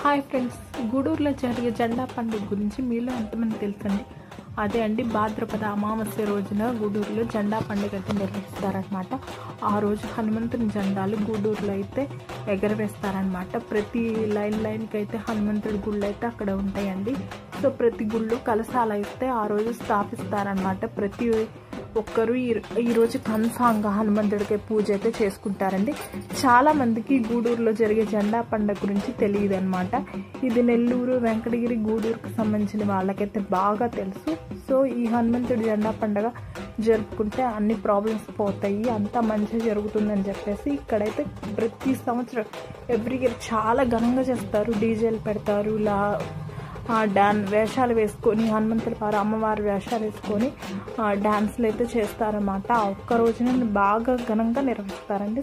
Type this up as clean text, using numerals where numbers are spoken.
Hi friends, గూడూరులో జరిగే జెండా పండుగ గురించి మీలో ఎంతమంది తెలుసండి? అదే అండి, భాద్రపద అమావాస్య రోజున గూడూరులో జెండా పండుగ అయితే నిర్వహిస్తారనమాట. ఆ రోజు హనుమంతుని జెండాలు గూడూరులో అయితే ఎగరవేస్తారనమాట. ప్రతి లైన్కి అయితే హనుమంతుడి గుళ్ళు అయితే అక్కడ ఉంటాయండి. సో ప్రతి గుళ్ళు కలశాలు అయితే ఆ రోజు స్థాపిస్తారనమాట. ప్రతి ఒక్కరు ఈరోజు కన్ఫామ్గా హనుమంతుడికి పూజ అయితే చేసుకుంటారండి. చాలా మందికి గూడూరులో జరిగే జెండా పండుగ గురించి తెలియదు అనమాట. ఇది నెల్లూరు, వెంకటగిరి, గూడూరుకు సంబంధించిన వాళ్ళకైతే బాగా తెలుసు. సో ఈ హనుమంతుడి జెండా పండుగ జరుపుకుంటే అన్ని ప్రాబ్లమ్స్ పోతాయి, అంతా మంచిగా జరుగుతుందని చెప్పేసి ఇక్కడైతే ప్రతి సంవత్సరం ఎవ్రీ ఇయర్ చాలా ఘనంగా చేస్తారు. డీజేలు పెడతారు, వేషాలు వేసుకొని హనుమంతుల వారు అమ్మవారి వేషాలు వేసుకొని డ్యాన్స్లు అయితే చేస్తారన్నమాట. ఆ ఒక్క రోజున బాగా ఘనంగా నిర్వహిస్తారండి.